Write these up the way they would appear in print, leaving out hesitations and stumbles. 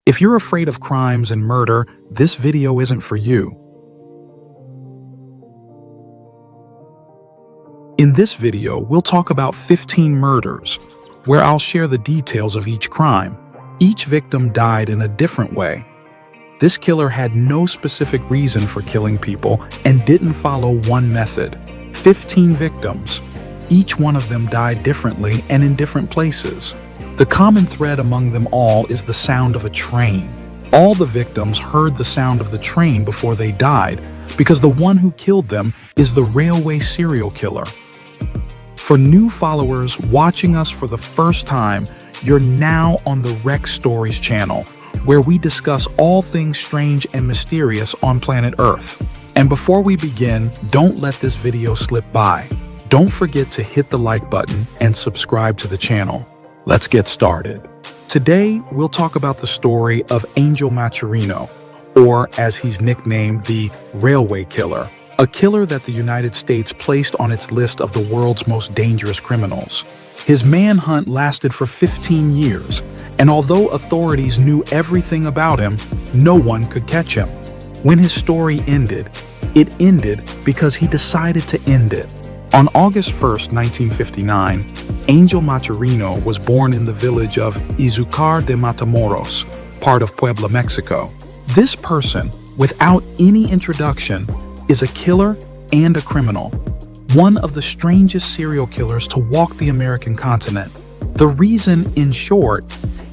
If you're afraid of crimes and murder, this video isn't for you. In this video, we'll talk about 15 murders, where I'll share the details of each crime. Each victim died in a different way. This killer had no specific reason for killing people and didn't follow one method. 15 victims. Each one of them died differently and in different places. The common thread among them all is the sound of a train. All the victims heard the sound of the train before they died because the one who killed them is the railway serial killer. For new followers watching us for the first time, you're now on the Rex Stories channel, where we discuss all things strange and mysterious on planet Earth. And before we begin, don't let this video slip by. Don't forget to hit the like button and subscribe to the channel. Let's get started. Today, we'll talk about the story of Angel Maturino, or as he's nicknamed, the Railway Killer, a killer that the United States placed on its list of the world's most dangerous criminals. His manhunt lasted for 15 years, and although authorities knew everything about him, no one could catch him. When his story ended, it ended because he decided to end it. On August 1st, 1959, Angel Maturino was born in the village of Izúcar de Matamoros, part of Puebla, Mexico. This person, without any introduction, is a killer and a criminal, one of the strangest serial killers to walk the American continent. The reason, in short,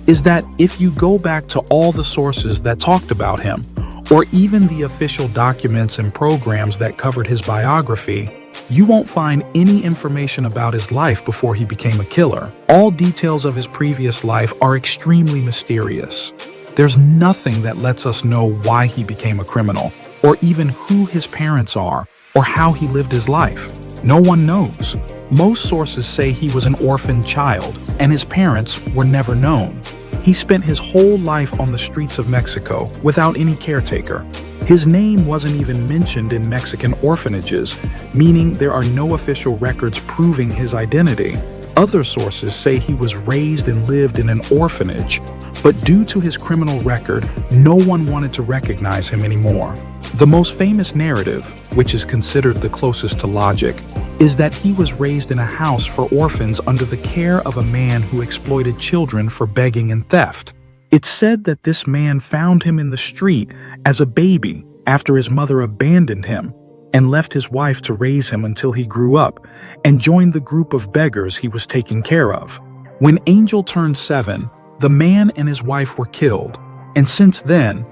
is that if you go back to all the sources that talked about him, or even the official documents and programs that covered his biography, you won't find any information about his life before he became a killer. All details of his previous life are extremely mysterious. There's nothing that lets us know why he became a criminal, or even who his parents are, or how he lived his life. No one knows. Most sources say he was an orphan child, and his parents were never known. He spent his whole life on the streets of Mexico without any caretaker. His name wasn't even mentioned in Mexican orphanages, meaning there are no official records proving his identity. Other sources say he was raised and lived in an orphanage, but due to his criminal record, no one wanted to recognize him anymore. The most famous narrative, which is considered the closest to logic, is that he was raised in a house for orphans under the care of a man who exploited children for begging and theft. It's said that this man found him in the street as a baby after his mother abandoned him and left his wife to raise him until he grew up and joined the group of beggars he was taking care of. When Angel turned 7, the man and his wife were killed, and since then,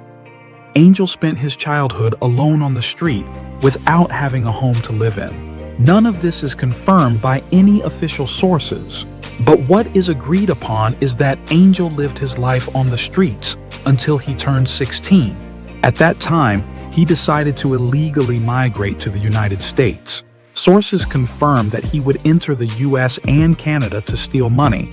Angel spent his childhood alone on the street without having a home to live in. None of this is confirmed by any official sources, but what is agreed upon is that Angel lived his life on the streets until he turned 16. At that time, he decided to illegally migrate to the United States. Sources confirm that he would enter the US and Canada to steal money,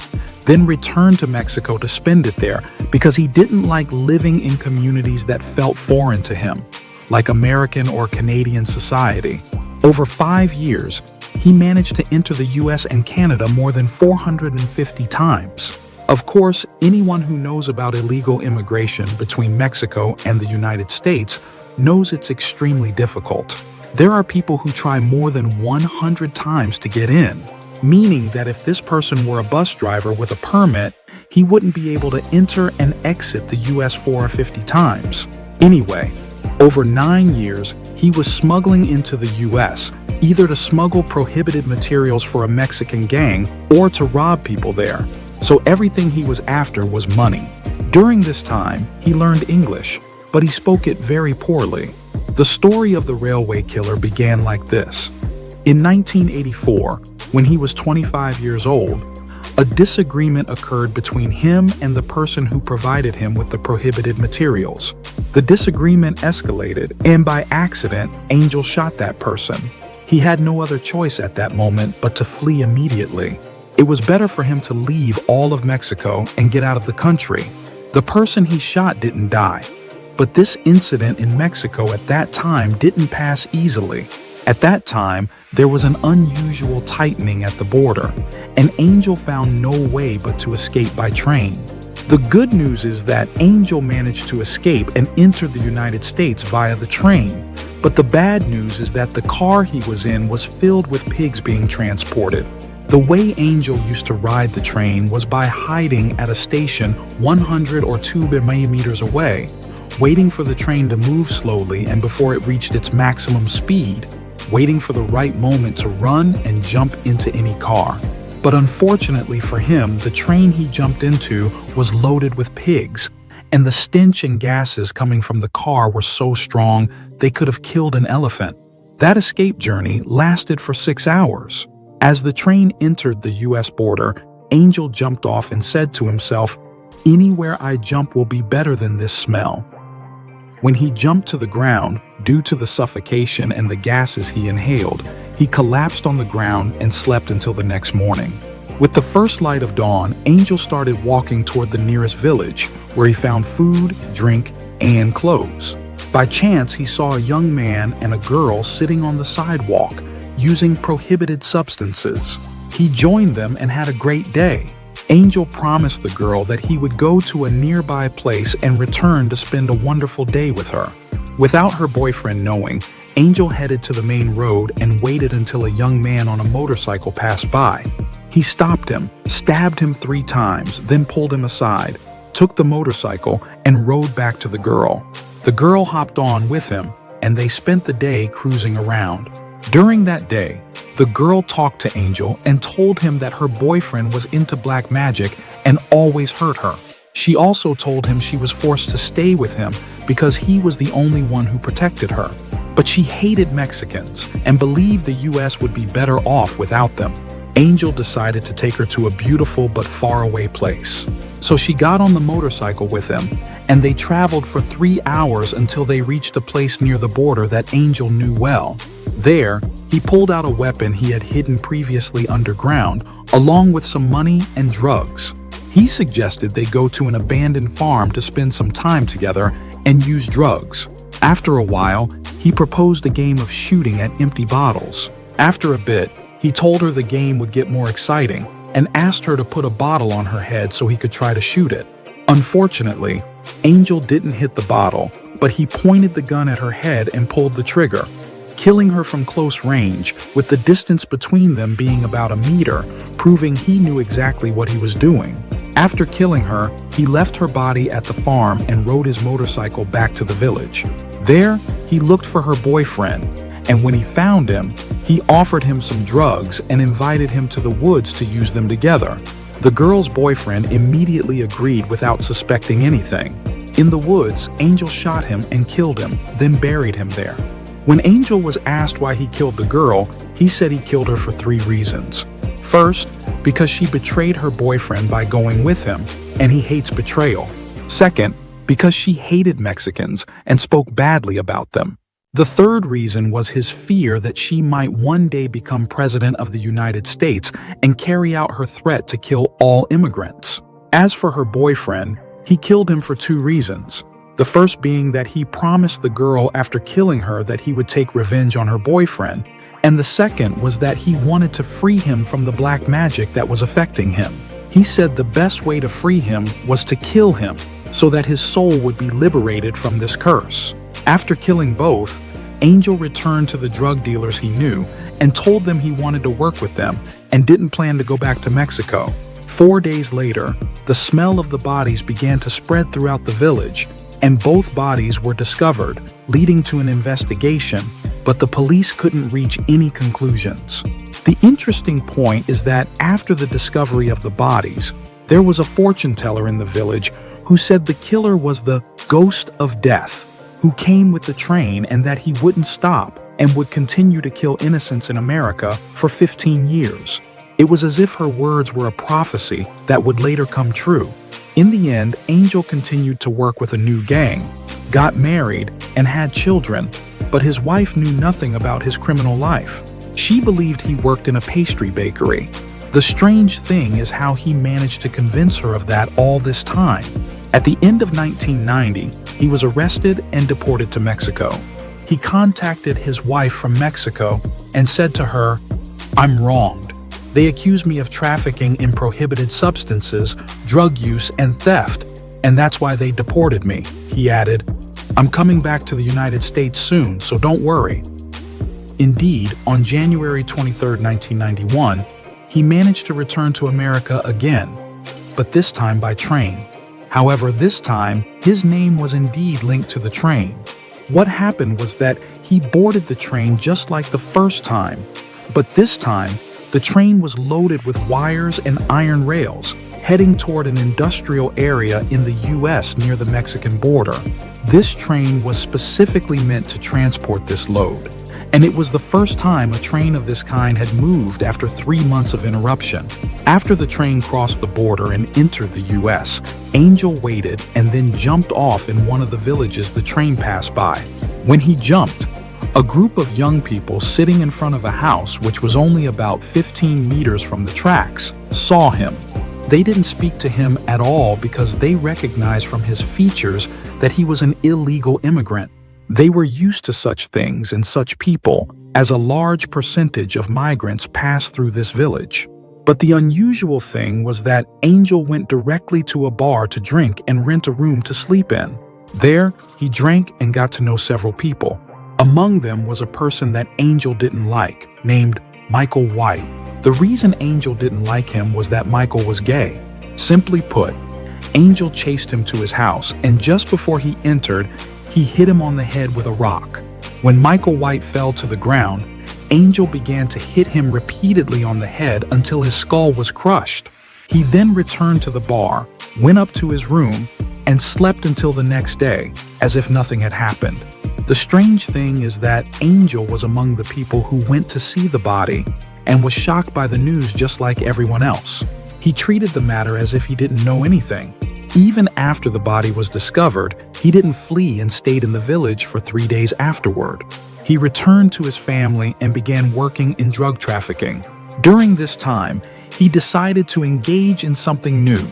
then return to Mexico to spend it there because he didn't like living in communities that felt foreign to him, like American or Canadian society. Over 5 years, he managed to enter the US and Canada more than 450 times. Of course, anyone who knows about illegal immigration between Mexico and the United States knows it's extremely difficult. There are people who try more than 100 times to get in, meaning that if this person were a bus driver with a permit, he wouldn't be able to enter and exit the US 450 times. Anyway, over 9 years, he was smuggling into the US, either to smuggle prohibited materials for a Mexican gang or to rob people there. So everything he was after was money. During this time, he learned English, but he spoke it very poorly. The story of the railway killer began like this. In 1984, when he was 25 years old, a disagreement occurred between him and the person who provided him with the prohibited materials. The disagreement escalated, and by accident, Angel shot that person. He had no other choice at that moment but to flee immediately. It was better for him to leave all of Mexico and get out of the country. The person he shot didn't die, but this incident in Mexico at that time didn't pass easily. At that time, there was an unusual tightening at the border, and Angel found no way but to escape by train. The good news is that Angel managed to escape and enter the United States via the train. But the bad news is that the car he was in was filled with pigs being transported. The way Angel used to ride the train was by hiding at a station 100 or 200 meters away, waiting for the train to move slowly and before it reached its maximum speed, waiting for the right moment to run and jump into any car. But unfortunately for him, the train he jumped into was loaded with pigs, and the stench and gases coming from the car were so strong they could have killed an elephant. That escape journey lasted for 6 hours. As the train entered the US border, Angel jumped off and said to himself, "Anywhere I jump will be better than this smell." When he jumped to the ground, due to the suffocation and the gases he inhaled, he collapsed on the ground and slept until the next morning. With the first light of dawn, Angel started walking toward the nearest village, where he found food, drink, and clothes. By chance, he saw a young man and a girl sitting on the sidewalk, using prohibited substances. He joined them and had a great day. Angel promised the girl that he would go to a nearby place and return to spend a wonderful day with her. Without her boyfriend knowing, Angel headed to the main road and waited until a young man on a motorcycle passed by. He stopped him, stabbed him 3 times, then pulled him aside, took the motorcycle, and rode back to the girl. The girl hopped on with him, and they spent the day cruising around. During that day, the girl talked to Angel and told him that her boyfriend was into black magic and always hurt her. She also told him she was forced to stay with him because he was the only one who protected her. But she hated Mexicans and believed the US would be better off without them. Angel decided to take her to a beautiful but faraway place. So she got on the motorcycle with him, and they traveled for 3 hours until they reached a place near the border that Angel knew well. There, he pulled out a weapon he had hidden previously underground, along with some money and drugs. He suggested they go to an abandoned farm to spend some time together and use drugs. After a while, he proposed a game of shooting at empty bottles. After a bit, he told her the game would get more exciting and asked her to put a bottle on her head so he could try to shoot it. Unfortunately, Angel didn't hit the bottle, but he pointed the gun at her head and pulled the trigger, killing her from close range, with the distance between them being about a meter, proving he knew exactly what he was doing. After killing her, he left her body at the farm and rode his motorcycle back to the village. There, he looked for her boyfriend, and when he found him, he offered him some drugs and invited him to the woods to use them together. The girl's boyfriend immediately agreed without suspecting anything. In the woods, Angel shot him and killed him, then buried him there. When Angel was asked why he killed the girl, he said he killed her for 3 reasons. First, because she betrayed her boyfriend by going with him, and he hates betrayal. Second, because she hated Mexicans and spoke badly about them. The third reason was his fear that she might one day become president of the United States and carry out her threat to kill all immigrants. As for her boyfriend, he killed him for 2 reasons. The first being that he promised the girl after killing her that he would take revenge on her boyfriend, and the second was that he wanted to free him from the black magic that was affecting him. He said the best way to free him was to kill him, so that his soul would be liberated from this curse. After killing both, Angel returned to the drug dealers he knew and told them he wanted to work with them and didn't plan to go back to Mexico. 4 days later, the smell of the bodies began to spread throughout the village, and both bodies were discovered, leading to an investigation, but the police couldn't reach any conclusions. The interesting point is that after the discovery of the bodies, there was a fortune teller in the village who said the killer was the ghost of death, who came with the train and that he wouldn't stop and would continue to kill innocents in America for 15 years. It was as if her words were a prophecy that would later come true. In the end, Angel continued to work with a new gang, got married, and had children, but his wife knew nothing about his criminal life. She believed he worked in a pastry bakery. The strange thing is how he managed to convince her of that all this time. At the end of 1990, he was arrested and deported to Mexico. He contacted his wife from Mexico and said to her, "I'm wronged. They accused me of trafficking in prohibited substances, drug use, and theft, and that's why they deported me," he added. "I'm coming back to the United States soon, so don't worry." Indeed, on January 23, 1991, he managed to return to America again, but this time by train. However, this time, his name was indeed linked to the train. What happened was that he boarded the train just like the first time, but this time, the train was loaded with wires and iron rails, heading toward an industrial area in the U.S. near the Mexican border. This train was specifically meant to transport this load, and it was the first time a train of this kind had moved after 3 months of interruption. After the train crossed the border and entered the U.S., Angel waited and then jumped off in one of the villages the train passed by. When he jumped, a group of young people sitting in front of a house, which was only about 15 meters from the tracks, saw him. They didn't speak to him at all because they recognized from his features that he was an illegal immigrant. They were used to such things and such people, as a large percentage of migrants pass through this village. But the unusual thing was that Angel went directly to a bar to drink and rent a room to sleep in. There, he drank and got to know several people. Among them was a person that Angel didn't like, named Michael White. The reason Angel didn't like him was that Michael was gay. Simply put, Angel chased him to his house, and just before he entered, he hit him on the head with a rock. When Michael White fell to the ground, Angel began to hit him repeatedly on the head until his skull was crushed. He then returned to the bar, went up to his room, and slept until the next day, as if nothing had happened. The strange thing is that Angel was among the people who went to see the body and was shocked by the news just like everyone else. He treated the matter as if he didn't know anything. Even after the body was discovered, he didn't flee and stayed in the village for 3 days afterward. He returned to his family and began working in drug trafficking. During this time, he decided to engage in something new,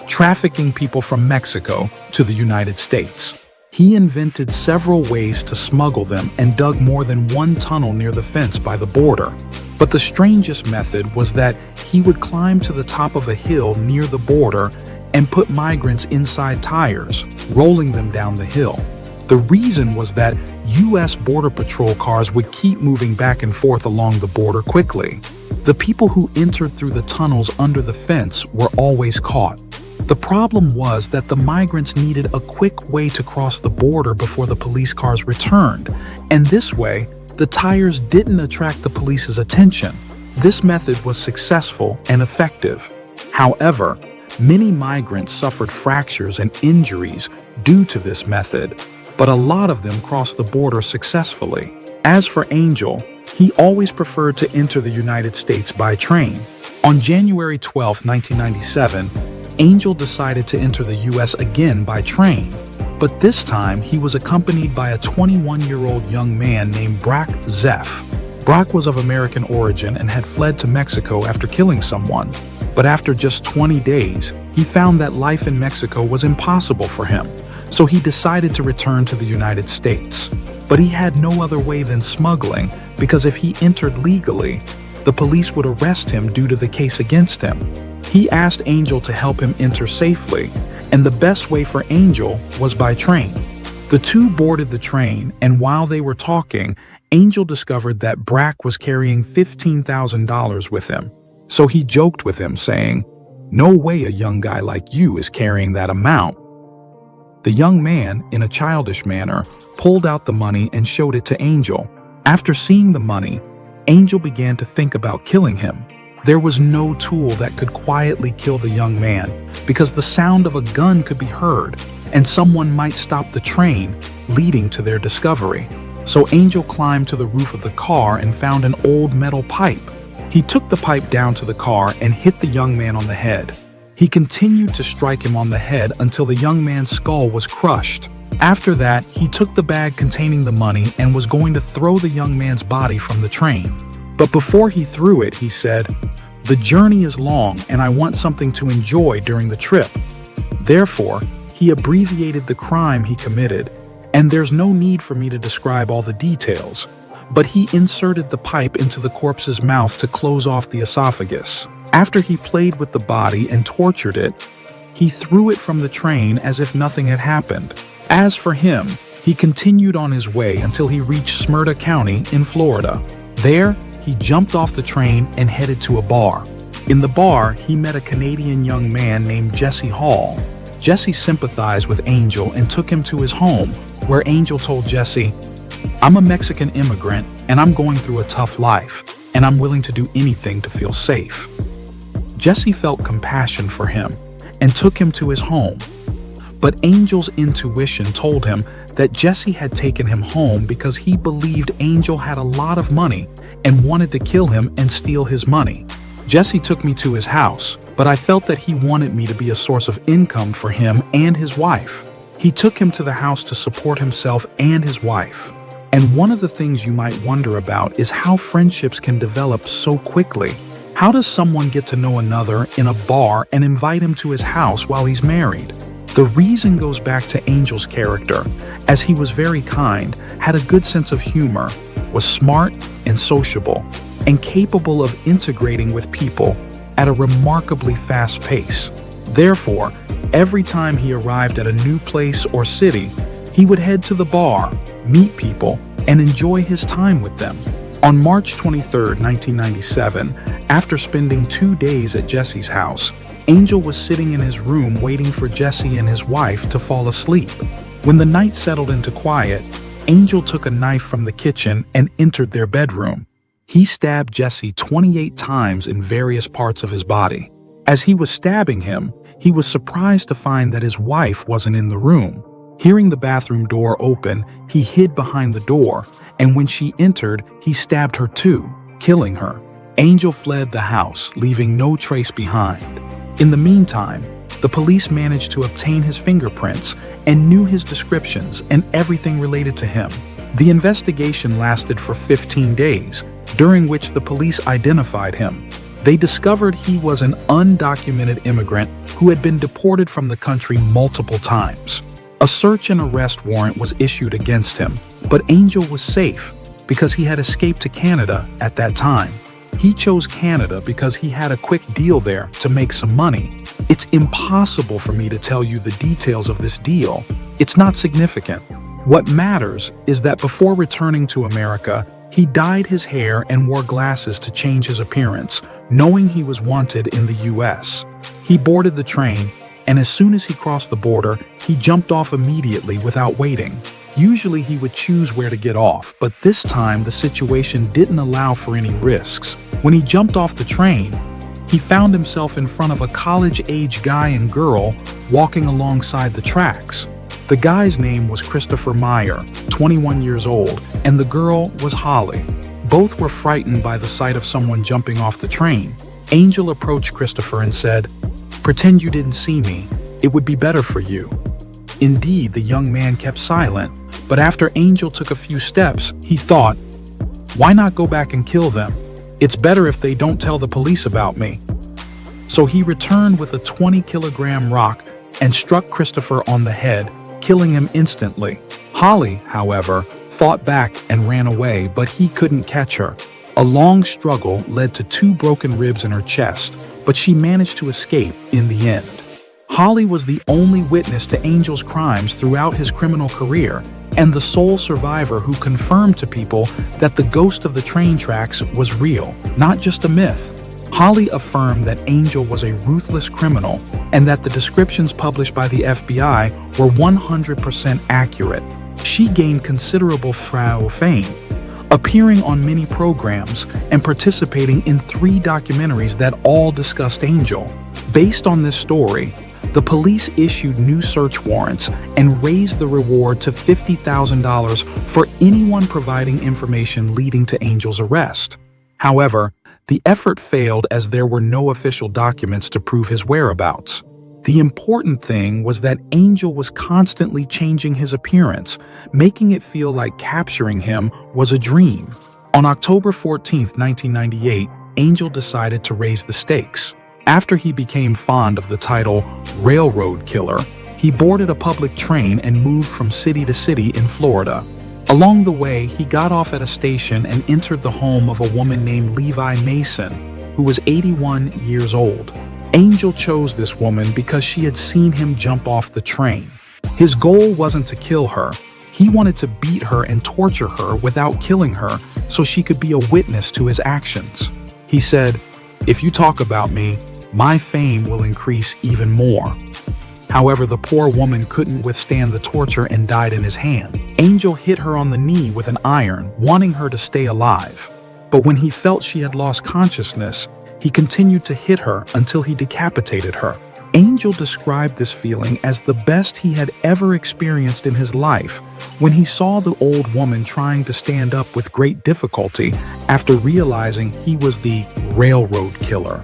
trafficking people from Mexico to the United States. He invented several ways to smuggle them and dug more than one tunnel near the fence by the border. But the strangest method was that he would climb to the top of a hill near the border and put migrants inside tires, rolling them down the hill. The reason was that U.S. Border Patrol cars would keep moving back and forth along the border quickly. The people who entered through the tunnels under the fence were always caught. The problem was that the migrants needed a quick way to cross the border before the police cars returned, and this way, the tires didn't attract the police's attention. This method was successful and effective. However, many migrants suffered fractures and injuries due to this method, but a lot of them crossed the border successfully. As for Angel, he always preferred to enter the United States by train. On January 12, 1997, Angel decided to enter the U.S. again by train, but this time he was accompanied by a 21-year-old young man named Brock Zeff. Brock was of American origin and had fled to Mexico after killing someone. But after just 20 days, he found that life in Mexico was impossible for him, so he decided to return to the United States. But he had no other way than smuggling, because if he entered legally, the police would arrest him due to the case against him. He asked Angel to help him enter safely, and the best way for Angel was by train. The two boarded the train, and while they were talking, Angel discovered that Brack was carrying $15,000 with him. So he joked with him, saying, "No way a young guy like you is carrying that amount." The young man, in a childish manner, pulled out the money and showed it to Angel. After seeing the money, Angel began to think about killing him. There was no tool that could quietly kill the young man, because the sound of a gun could be heard, and someone might stop the train, leading to their discovery. So Angel climbed to the roof of the car and found an old metal pipe. He took the pipe down to the car and hit the young man on the head. He continued to strike him on the head until the young man's skull was crushed. After that, he took the bag containing the money and was going to throw the young man's body from the train. But before he threw it, he said, "The journey is long and I want something to enjoy during the trip." Therefore, he abbreviated the crime he committed, and there's no need for me to describe all the details. but he inserted the pipe into the corpse's mouth to close off the esophagus. After he played with the body and tortured it, he threw it from the train as if nothing had happened. As for him, he continued on his way until he reached Smyrna County in Florida. There, he jumped off the train and headed to a bar. In the bar, he met a Canadian young man named Jesse Hall. Jesse sympathized with Angel and took him to his home, where Angel told Jesse, "I'm a Mexican immigrant and I'm going through a tough life, and I'm willing to do anything to feel safe." Jesse felt compassion for him and took him to his home. But Angel's intuition told him that Jesse had taken him home because he believed Angel had a lot of money and wanted to kill him and steal his money. "Jesse took me to his house, but I felt that he wanted me to be a source of income for him and his wife. He took him to the house to support himself and his wife." And one of the things you might wonder about is how friendships can develop so quickly. How does someone get to know another in a bar and invite him to his house while he's married? The reason goes back to Angel's character, as he was very kind, had a good sense of humor, was smart and sociable, and capable of integrating with people at a remarkably fast pace. Therefore, every time he arrived at a new place or city, he would head to the bar, meet people, and enjoy his time with them. On March 23, 1997, after spending 2 days at Jesse's house, Angel was sitting in his room waiting for Jesse and his wife to fall asleep. When the night settled into quiet, Angel took a knife from the kitchen and entered their bedroom. He stabbed Jesse 28 times in various parts of his body. As he was stabbing him, he was surprised to find that his wife wasn't in the room. Hearing the bathroom door open, he hid behind the door, and when she entered, he stabbed her too, killing her. Angel fled the house, leaving no trace behind. In the meantime, the police managed to obtain his fingerprints and knew his descriptions and everything related to him. The investigation lasted for 15 days, during which the police identified him. They discovered he was an undocumented immigrant who had been deported from the country multiple times. A search and arrest warrant was issued against him, but Angel was safe because he had escaped to Canada at that time. He chose Canada because he had a quick deal there to make some money. It's impossible for me to tell you the details of this deal. It's not significant. What matters is that before returning to America, he dyed his hair and wore glasses to change his appearance, knowing he was wanted in the US. He boarded the train, and as soon as he crossed the border, he jumped off immediately without waiting. Usually he would choose where to get off, but this time the situation didn't allow for any risks. When he jumped off the train, he found himself in front of a college-age guy and girl walking alongside the tracks. The guy's name was Christopher Meyer, 21 years old, and the girl was Holly. Both were frightened by the sight of someone jumping off the train. Angel approached Christopher and said, "Pretend you didn't see me. It would be better for you." Indeed, the young man kept silent, but after Angel took a few steps, he thought, "Why not go back and kill them? It's better if they don't tell the police about me." So he returned with a 20-kilogram rock and struck Christopher on the head, killing him instantly. Holly, however, fought back and ran away, but he couldn't catch her. A long struggle led to 2 broken ribs in her chest, but she managed to escape in the end. Holly was the only witness to Angel's crimes throughout his criminal career, and the sole survivor who confirmed to people that the ghost of the train tracks was real, not just a myth. Holly affirmed that Angel was a ruthless criminal and that the descriptions published by the FBI were 100% accurate. She gained considerable fame, appearing on many programs and participating in 3 documentaries that all discussed Angel. Based on this story, the police issued new search warrants and raised the reward to $50,000 for anyone providing information leading to Angel's arrest. However, the effort failed as there were no official documents to prove his whereabouts. The important thing was that Angel was constantly changing his appearance, making it feel like capturing him was a dream. On October 14, 1998, Angel decided to raise the stakes. After he became fond of the title Railroad Killer, he boarded a public train and moved from city to city in Florida. Along the way, he got off at a station and entered the home of a woman named Levi Mason, who was 81 years old. Angel chose this woman because she had seen him jump off the train. His goal wasn't to kill her. He wanted to beat her and torture her without killing her so she could be a witness to his actions. He said, "If you talk about me, my fame will increase even more." However, the poor woman couldn't withstand the torture and died in his hand. Angel hit her on the knee with an iron, wanting her to stay alive. But when he felt she had lost consciousness, he continued to hit her until he decapitated her. Angel described this feeling as the best he had ever experienced in his life when he saw the old woman trying to stand up with great difficulty after realizing he was the railroad killer.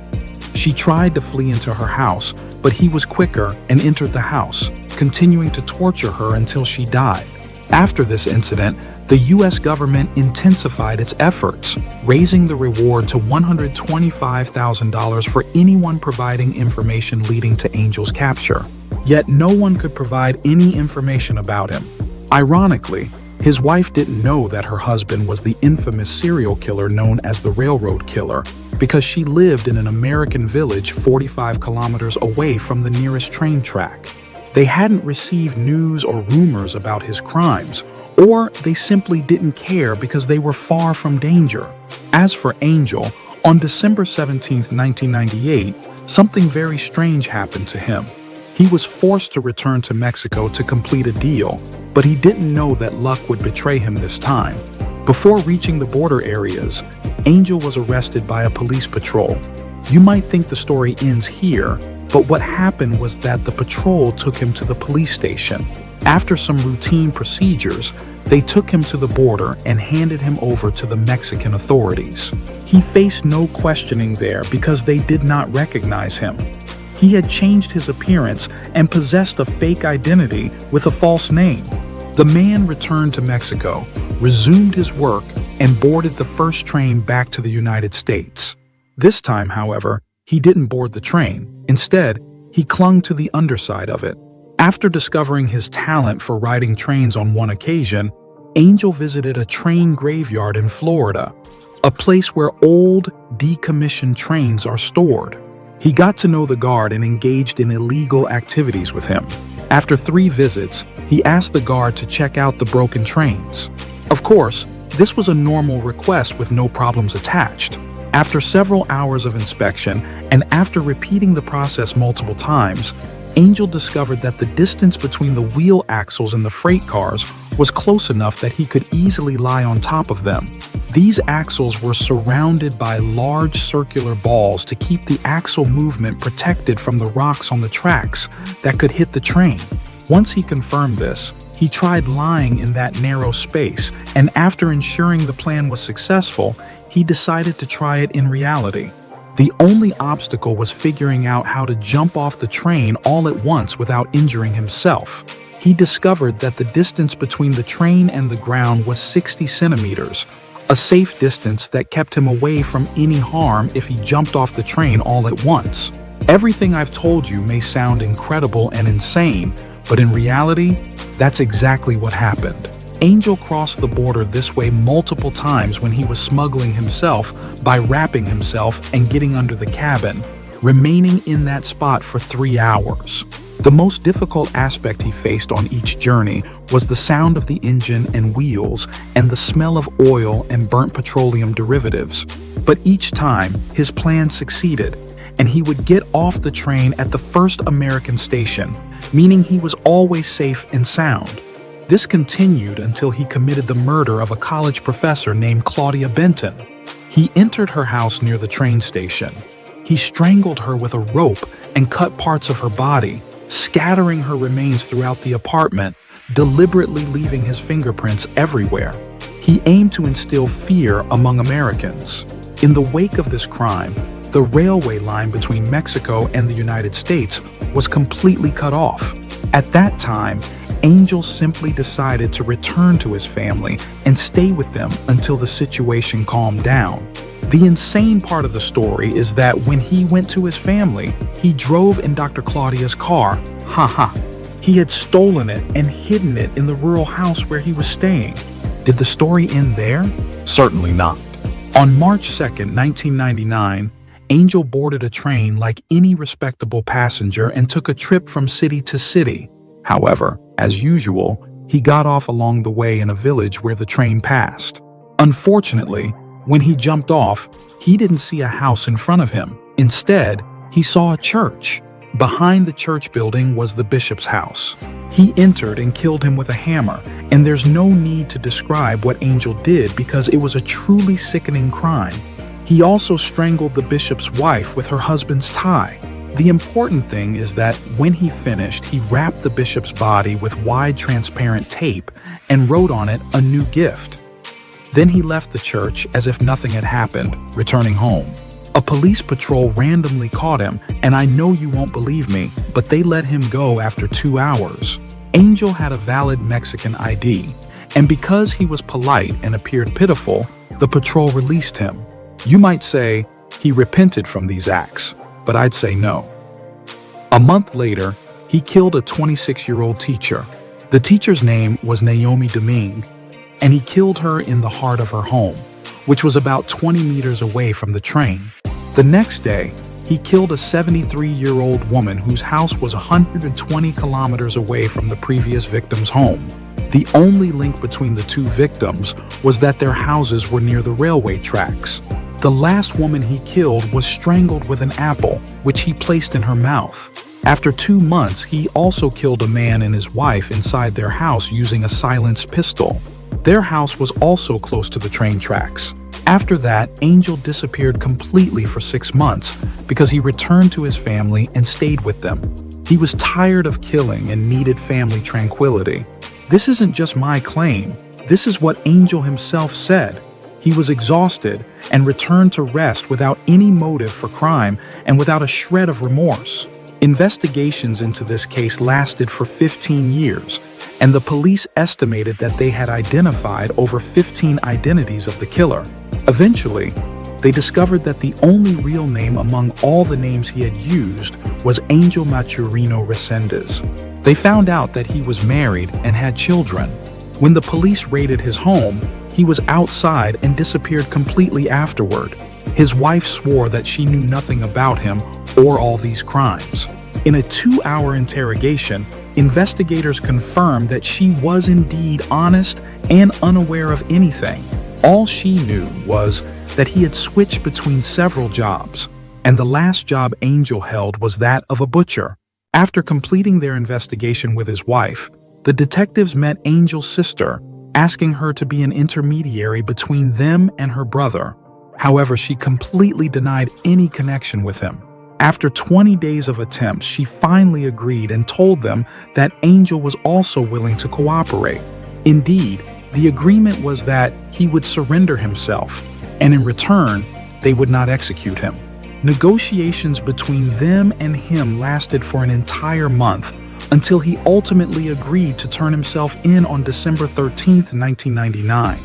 She tried to flee into her house, but he was quicker and entered the house, continuing to torture her until she died. After this incident, the U.S. government intensified its efforts, raising the reward to $125,000 for anyone providing information leading to Angel's capture. Yet no one could provide any information about him. Ironically, his wife didn't know that her husband was the infamous serial killer known as the Railroad Killer because she lived in an American village 45 kilometers away from the nearest train track. They hadn't received news or rumors about his crimes, or they simply didn't care because they were far from danger. As for Angel, on December 17, 1998, something very strange happened to him. He was forced to return to Mexico to complete a deal, but he didn't know that luck would betray him this time. Before reaching the border areas, Angel was arrested by a police patrol. You might think the story ends here, but what happened was that the patrol took him to the police station. After some routine procedures, they took him to the border and handed him over to the Mexican authorities. He faced no questioning there because they did not recognize him. He had changed his appearance and possessed a fake identity with a false name. The man returned to Mexico, resumed his work, and boarded the first train back to the United States. This time, however, he didn't board the train. Instead, he clung to the underside of it. After discovering his talent for riding trains on one occasion, Angel visited a train graveyard in Florida, a place where old, decommissioned trains are stored. He got to know the guard and engaged in illegal activities with him. After 3 visits, he asked the guard to check out the broken trains. Of course, this was a normal request with no problems attached. After several hours of inspection, and after repeating the process multiple times, Angel discovered that the distance between the wheel axles in the freight cars was close enough that he could easily lie on top of them. These axles were surrounded by large circular balls to keep the axle movement protected from the rocks on the tracks that could hit the train. Once he confirmed this, he tried lying in that narrow space, and after ensuring the plan was successful, he decided to try it in reality. The only obstacle was figuring out how to jump off the train all at once without injuring himself. He discovered that the distance between the train and the ground was 60 centimeters, a safe distance that kept him away from any harm if he jumped off the train all at once. Everything I've told you may sound incredible and insane, but in reality, that's exactly what happened. Angel crossed the border this way multiple times when he was smuggling himself by wrapping himself and getting under the cabin, remaining in that spot for 3 hours. The most difficult aspect he faced on each journey was the sound of the engine and wheels and the smell of oil and burnt petroleum derivatives. But each time, his plan succeeded, and he would get off the train at the first American station, meaning he was always safe and sound. This continued until he committed the murder of a college professor named Claudia Benton. He entered her house near the train station. He strangled her with a rope and cut parts of her body, scattering her remains throughout the apartment, deliberately leaving his fingerprints everywhere. He aimed to instill fear among Americans. In the wake of this crime, the railway line between Mexico and the United States was completely cut off. At that time, Angel simply decided to return to his family and stay with them until the situation calmed down. The insane part of the story is that when he went to his family, he drove in Dr. Claudia's car. He had stolen it and hidden it in the rural house where he was staying. Did the story end there? Certainly not. On March 2nd, 1999, Angel boarded a train like any respectable passenger and took a trip from city to city. However, as usual, he got off along the way in a village where the train passed. Unfortunately, when he jumped off, he didn't see a house in front of him. Instead, he saw a church. Behind the church building was the bishop's house. He entered and killed him with a hammer, and there's no need to describe what Angel did because it was a truly sickening crime. He also strangled the bishop's wife with her husband's tie. The important thing is that when he finished, he wrapped the bishop's body with wide transparent tape and wrote on it a new gift. Then he left the church as if nothing had happened, returning home. A police patrol randomly caught him, and I know you won't believe me, but they let him go after 2 hours. Angel had a valid Mexican ID, and because he was polite and appeared pitiful, the patrol released him. You might say he repented from these acts, but I'd say no. A month later, he killed a 26-year-old teacher. The teacher's name was Naomi Domingue, and he killed her in the heart of her home, which was about 20 meters away from the train. The next day, he killed a 73-year-old woman whose house was 120 kilometers away from the previous victim's home. The only link between the two victims was that their houses were near the railway tracks. The last woman he killed was strangled with an apple, which he placed in her mouth. After 2 months, he also killed a man and his wife inside their house using a silenced pistol. Their house was also close to the train tracks. After that, Angel disappeared completely for 6 months because he returned to his family and stayed with them. He was tired of killing and needed family tranquility. This isn't just my claim. This is what Angel himself said. He was exhausted and returned to rest without any motive for crime and without a shred of remorse. Investigations into this case lasted for 15 years, and the police estimated that they had identified over 15 identities of the killer. Eventually, they discovered that the only real name among all the names he had used was Angel Maturino Resendez. They found out that he was married and had children. When the police raided his home, he was outside and disappeared completely afterward. His wife swore that she knew nothing about him or all these crimes. In a 2-hour interrogation, investigators confirmed that she was indeed honest and unaware of anything. All she knew was that he had switched between several jobs, and the last job Angel held was that of a butcher. After completing their investigation with his wife, the detectives met Angel's sister, asking her to be an intermediary between them and her brother. However, she completely denied any connection with him. After 20 days of attempts, she finally agreed and told them that Angel was also willing to cooperate. Indeed, the agreement was that he would surrender himself, and in return, they would not execute him. Negotiations between them and him lasted for an entire month until he ultimately agreed to turn himself in on December 13, 1999.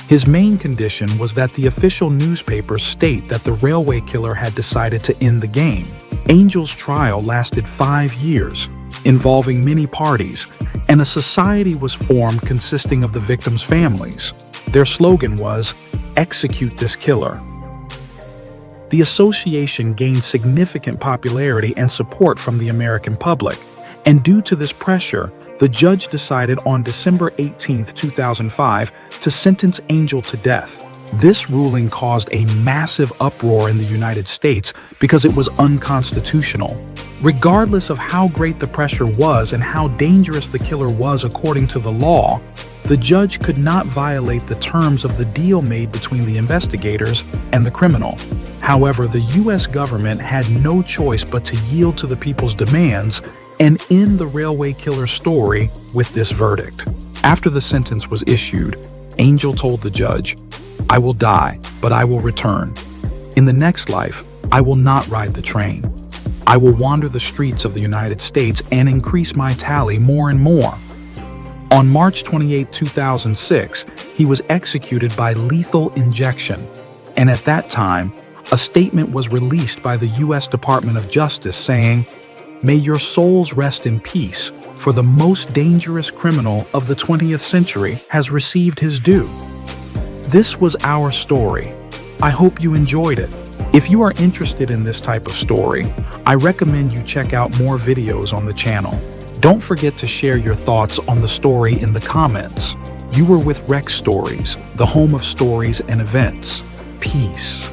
His main condition was that the official newspapers state that the railway killer had decided to end the game. Angel's trial lasted 5 years, involving many parties, and a society was formed consisting of the victims' families. Their slogan was, "Execute this killer." The association gained significant popularity and support from the American public, and due to this pressure, the judge decided on December 18, 2005, to sentence Angel to death. This ruling caused a massive uproar in the United States because it was unconstitutional. Regardless of how great the pressure was and how dangerous the killer was according to the law, the judge could not violate the terms of the deal made between the investigators and the criminal. However, the U.S. government had no choice but to yield to the people's demands and end the railway killer's story with this verdict. After the sentence was issued, Angel told the judge, "I will die, but I will return. In the next life, I will not ride the train. I will wander the streets of the United States and increase my tally more and more." On March 28, 2006, he was executed by lethal injection, and at that time, a statement was released by the U.S. Department of Justice saying, "May your souls rest in peace. for the most dangerous criminal of the 20th century has received his due. This was our story. I hope you enjoyed it. If you are interested in this type of story, I recommend you check out more videos on the channel. Don't forget to share your thoughts on the story in the comments. You were with Rex Stories, the home of stories and events. Peace.